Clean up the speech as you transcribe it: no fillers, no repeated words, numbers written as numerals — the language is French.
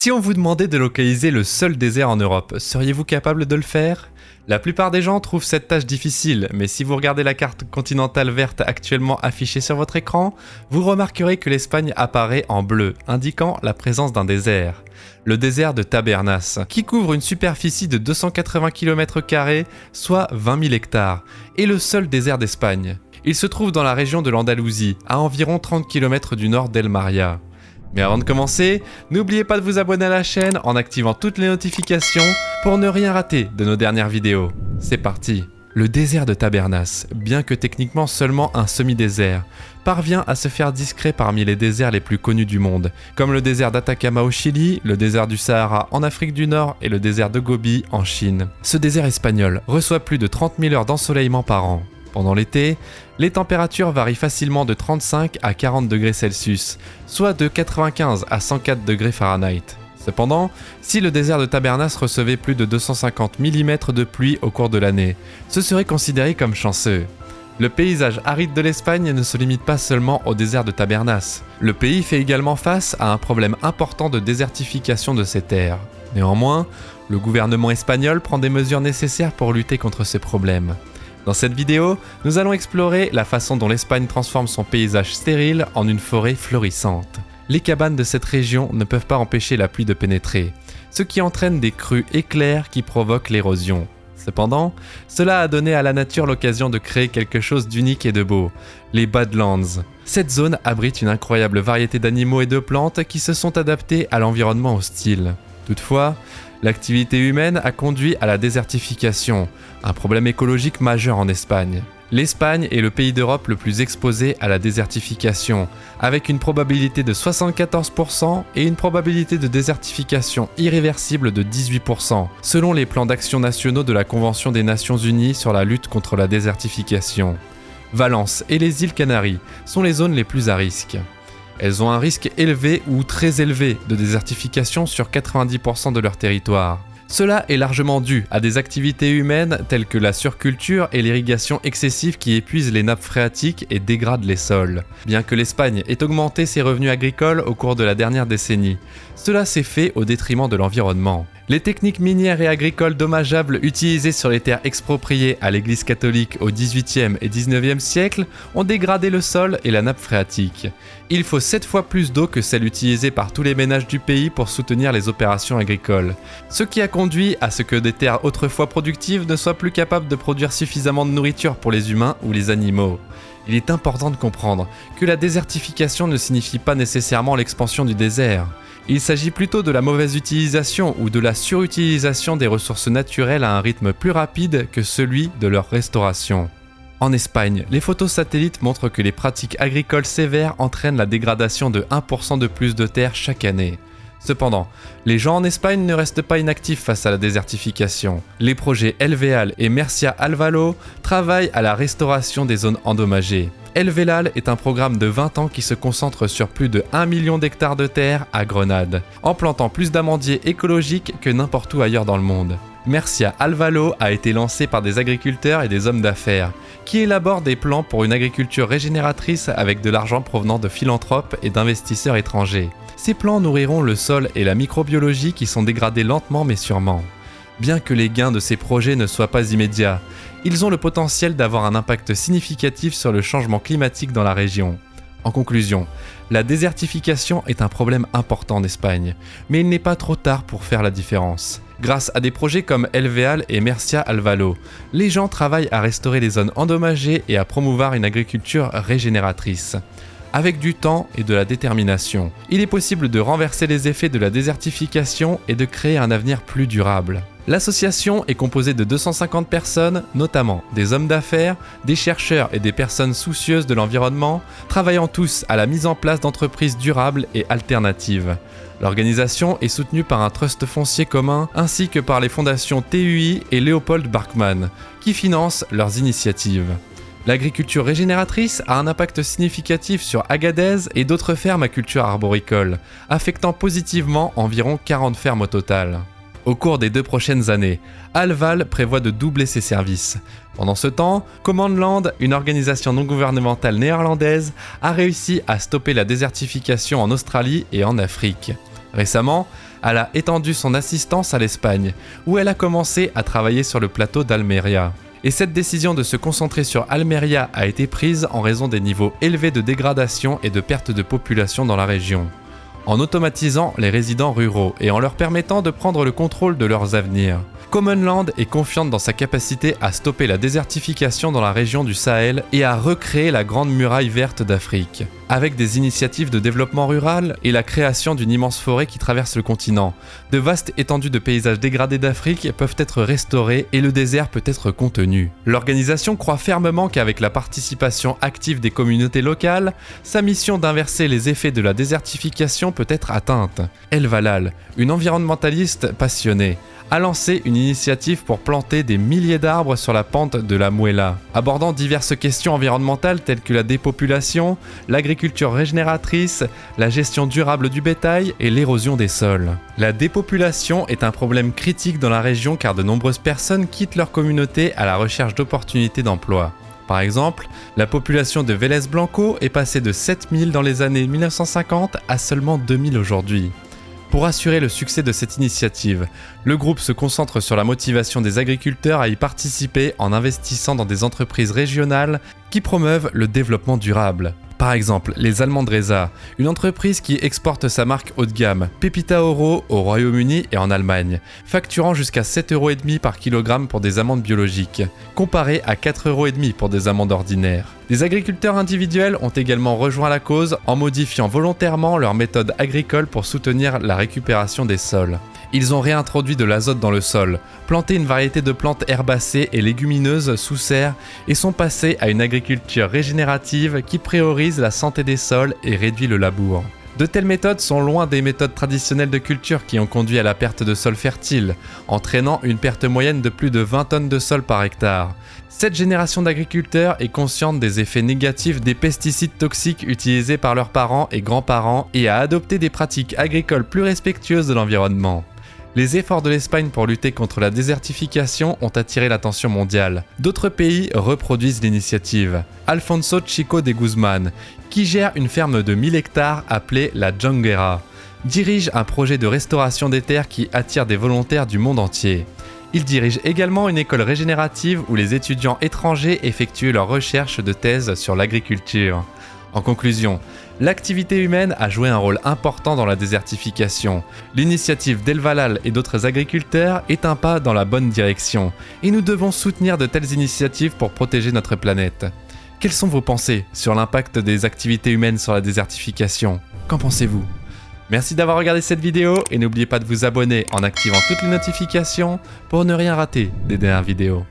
Si on vous demandait de localiser le seul désert en Europe, seriez-vous capable de le faire ? La plupart des gens trouvent cette tâche difficile, mais si vous regardez la carte continentale verte actuellement affichée sur votre écran, vous remarquerez que l'Espagne apparaît en bleu, indiquant la présence d'un désert. Le désert de Tabernas, qui couvre une superficie de 280 km², soit 20 000 hectares, est le seul désert d'Espagne. Il se trouve dans la région de l'Andalousie, à environ 30 km du nord d'El Maria. Mais avant de commencer, n'oubliez pas de vous abonner à la chaîne en activant toutes les notifications pour ne rien rater de nos dernières vidéos. C'est parti. Le désert de Tabernas, bien que techniquement seulement un semi-désert, parvient à se faire discret parmi les déserts les plus connus du monde, comme le désert d'Atacama au Chili, le désert du Sahara en Afrique du Nord et le désert de Gobi en Chine. Ce désert espagnol reçoit plus de 30 000 heures d'ensoleillement par an. Pendant l'été, les températures varient facilement de 35 à 40 degrés Celsius, soit de 95 à 104 degrés Fahrenheit. Cependant, si le désert de Tabernas recevait plus de 250 mm de pluie au cours de l'année, ce serait considéré comme chanceux. Le paysage aride de l'Espagne ne se limite pas seulement au désert de Tabernas. Le pays fait également face à un problème important de désertification de ses terres. Néanmoins, le gouvernement espagnol prend des mesures nécessaires pour lutter contre ces problèmes. Dans cette vidéo, nous allons explorer la façon dont l'Espagne transforme son paysage stérile en une forêt florissante. Les cabanes de cette région ne peuvent pas empêcher la pluie de pénétrer, ce qui entraîne des crues éclairs qui provoquent l'érosion. Cependant, cela a donné à la nature l'occasion de créer quelque chose d'unique et de beau, les Badlands. Cette zone abrite une incroyable variété d'animaux et de plantes qui se sont adaptés à l'environnement hostile. Toutefois, l'activité humaine a conduit à la désertification, un problème écologique majeur en Espagne. L'Espagne est le pays d'Europe le plus exposé à la désertification, avec une probabilité de 74% et une probabilité de désertification irréversible de 18%, selon les plans d'action nationaux de la Convention des Nations Unies sur la lutte contre la désertification. Valence et les îles Canaries sont les zones les plus à risque. Elles ont un risque élevé ou très élevé de désertification sur 90% de leur territoire. Cela est largement dû à des activités humaines telles que la surculture et l'irrigation excessive qui épuisent les nappes phréatiques et dégradent les sols. Bien que l'Espagne ait augmenté ses revenus agricoles au cours de la dernière décennie, cela s'est fait au détriment de l'environnement. Les techniques minières et agricoles dommageables utilisées sur les terres expropriées à l'Église catholique au XVIIIe et XIXe siècle ont dégradé le sol et la nappe phréatique. Il faut 7 fois plus d'eau que celle utilisée par tous les ménages du pays pour soutenir les opérations agricoles, ce qui a conduit à ce que des terres autrefois productives ne soient plus capables de produire suffisamment de nourriture pour les humains ou les animaux. Il est important de comprendre que la désertification ne signifie pas nécessairement l'expansion du désert. Il s'agit plutôt de la mauvaise utilisation ou de la surutilisation des ressources naturelles à un rythme plus rapide que celui de leur restauration. En Espagne, les photos satellites montrent que les pratiques agricoles sévères entraînent la dégradation de 1% de plus de terre chaque année. Cependant, les gens en Espagne ne restent pas inactifs face à la désertification. Les projets El Veal et Mercia Alvalo travaillent à la restauration des zones endommagées. El Veal est un programme de 20 ans qui se concentre sur plus de 1 million d'hectares de terre à Grenade, en plantant plus d'amandiers écologiques que n'importe où ailleurs dans le monde. Mercia Alvalo a été lancé par des agriculteurs et des hommes d'affaires, qui élaborent des plans pour une agriculture régénératrice avec de l'argent provenant de philanthropes et d'investisseurs étrangers. Ces plans nourriront le sol et la microbiologie qui sont dégradés lentement mais sûrement. Bien que les gains de ces projets ne soient pas immédiats, ils ont le potentiel d'avoir un impact significatif sur le changement climatique dans la région. En conclusion, la désertification est un problème important en Espagne, mais il n'est pas trop tard pour faire la différence. Grâce à des projets comme El Veal et Mercia Alvalo, les gens travaillent à restaurer les zones endommagées et à promouvoir une agriculture régénératrice. Avec du temps et de la détermination, il est possible de renverser les effets de la désertification et de créer un avenir plus durable. L'association est composée de 250 personnes, notamment des hommes d'affaires, des chercheurs et des personnes soucieuses de l'environnement, travaillant tous à la mise en place d'entreprises durables et alternatives. L'organisation est soutenue par un trust foncier commun ainsi que par les fondations TUI et Leopold Barkman, qui financent leurs initiatives. L'agriculture régénératrice a un impact significatif sur Agadez et d'autres fermes à culture arboricole, affectant positivement environ 40 fermes au total. Au cours des 2 prochaines années, Alval prévoit de doubler ses services. Pendant ce temps, Command Land, une organisation non gouvernementale néerlandaise, a réussi à stopper la désertification en Australie et en Afrique. Récemment, Elle a étendu son assistance à l'Espagne, où elle a commencé à travailler sur le plateau d'Almeria. Et cette décision de se concentrer sur Almeria a été prise en raison des niveaux élevés de dégradation et de perte de population dans la région, en automatisant les résidents ruraux et en leur permettant de prendre le contrôle de leurs avenirs. Commonland est confiante dans sa capacité à stopper la désertification dans la région du Sahel et à recréer la Grande Muraille verte d'Afrique. Avec des initiatives de développement rural et la création d'une immense forêt qui traverse le continent, de vastes étendues de paysages dégradés d'Afrique peuvent être restaurées et le désert peut être contenu. L'organisation croit fermement qu'avec la participation active des communautés locales, sa mission d'inverser les effets de la désertification peut être atteinte. El Valal, une environnementaliste passionnée, a lancé une initiative pour planter des milliers d'arbres sur la pente de la Muela, abordant diverses questions environnementales telles que la dépopulation, l'agriculture régénératrice, la gestion durable du bétail et l'érosion des sols. La dépopulation est un problème critique dans la région car de nombreuses personnes quittent leur communauté à la recherche d'opportunités d'emploi. Par exemple, la population de Vélez Blanco est passée de 7000 dans les années 1950 à seulement 2000 aujourd'hui. Pour assurer le succès de cette initiative, le groupe se concentre sur la motivation des agriculteurs à y participer en investissant dans des entreprises régionales qui promeuvent le développement durable. Par exemple, les Almendresa, une entreprise qui exporte sa marque haut de gamme, Pepita Oro, au Royaume-Uni et en Allemagne, facturant jusqu'à 7,5 € par kilogramme pour des amandes biologiques, comparé à 4,5 € pour des amandes ordinaires. Des agriculteurs individuels ont également rejoint la cause en modifiant volontairement leurs méthodes agricoles pour soutenir la récupération des sols. Ils ont réintroduit de l'azote dans le sol, planté une variété de plantes herbacées et légumineuses sous serre et sont passés à une agriculture régénérative qui priorise la santé des sols et réduit le labour. De telles méthodes sont loin des méthodes traditionnelles de culture qui ont conduit à la perte de sols fertiles, entraînant une perte moyenne de plus de 20 tonnes de sol par hectare. Cette génération d'agriculteurs est consciente des effets négatifs des pesticides toxiques utilisés par leurs parents et grands-parents et a adopté des pratiques agricoles plus respectueuses de l'environnement. Les efforts de l'Espagne pour lutter contre la désertification ont attiré l'attention mondiale. D'autres pays reproduisent l'initiative. Alfonso Chico de Guzman, qui gère une ferme de 1000 hectares appelée la Jonguera, dirige un projet de restauration des terres qui attire des volontaires du monde entier. Il dirige également une école régénérative où les étudiants étrangers effectuent leurs recherches de thèse sur l'agriculture. En conclusion, l'activité humaine a joué un rôle important dans la désertification. L'initiative d'El Valal et d'autres agriculteurs est un pas dans la bonne direction, et nous devons soutenir de telles initiatives pour protéger notre planète. Quelles sont vos pensées sur l'impact des activités humaines sur la désertification ? Qu'en pensez-vous ? Merci d'avoir regardé cette vidéo et n'oubliez pas de vous abonner en activant toutes les notifications pour ne rien rater des dernières vidéos.